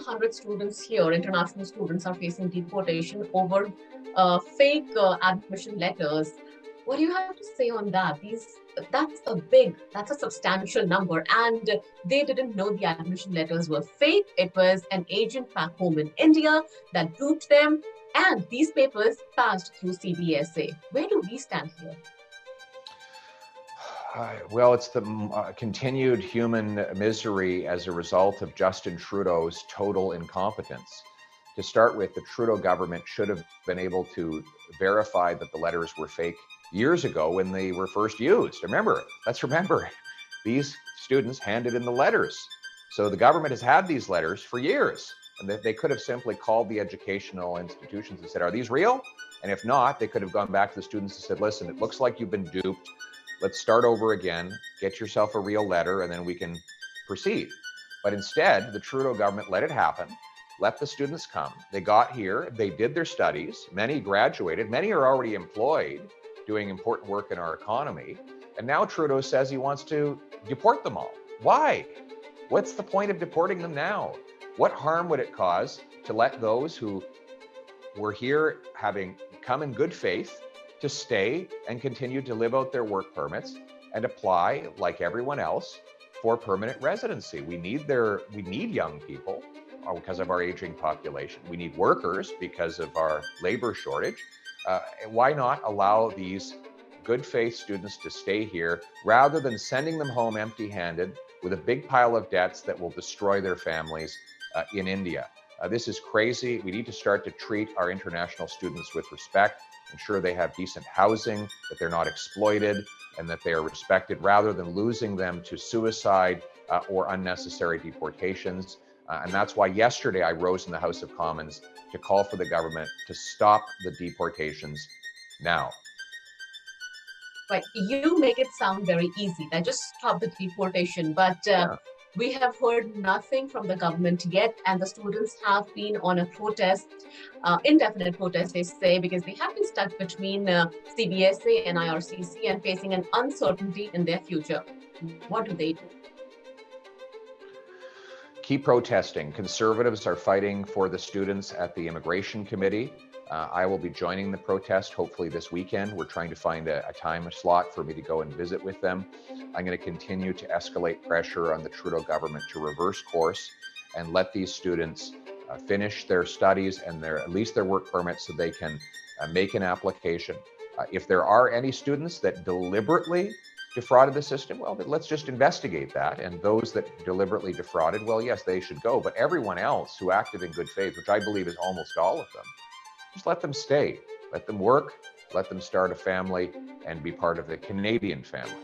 100 students here, international students, are facing deportation over fake admission letters. What do you have to say on that? That's a substantial number, and they didn't know the admission letters were fake. It was an agent back home in India that duped them, and these papers passed through CBSA. Where do we stand here? Well, it's the continued human misery as a result of Justin Trudeau's total incompetence. To start with, the Trudeau government should have been able to verify that the letters were fake years ago when they were first used. Let's remember, these students handed in the letters. So the government has had these letters for years, and they could have simply called the educational institutions and said, are these real? And if not, they could have gone back to the students and said, listen, it looks like you've been duped. Let's start over again, get yourself a real letter, and then we can proceed. But instead, the Trudeau government let it happen, let the students come. They got here, they did their studies, many graduated, many are already employed, doing important work in our economy. And now Trudeau says he wants to deport them all. Why? What's the point of deporting them now? What harm would it cause to let those who were here having come in good faith to stay and continue to live out their work permits and apply, like everyone else, for permanent residency? We need young people because of our aging population. We need workers because of our labor shortage. Why not allow these good faith students to stay here rather than sending them home empty-handed with a big pile of debts that will destroy their families in India? This is crazy. We need to start to treat our international students with respect, ensure they have decent housing, that they're not exploited, and that they are respected rather than losing them to suicide or unnecessary deportations. And that's why yesterday I rose in the House of Commons to call for the government to stop the deportations now. Right, you make it sound very easy. That just stop the deportation, but we have heard nothing from the government yet, and the students have been on a protest, indefinite protest, they say, because they have been stuck between CBSA and IRCC and facing an uncertainty in their future. What do they do? Keep protesting. Conservatives are fighting for the students at the Immigration Committee. I will be joining the protest hopefully this weekend. We're trying to find a time slot for me to go and visit with them. I'm going to continue to escalate pressure on the Trudeau government to reverse course and let these students finish their studies and at least their work permits so they can make an application. If there are any students that deliberately defrauded the system, well, let's just investigate that. And those that deliberately defrauded, well, yes, they should go. But everyone else who acted in good faith, which I believe is almost all of them, just let them stay, let them work, let them start a family and be part of the Canadian family.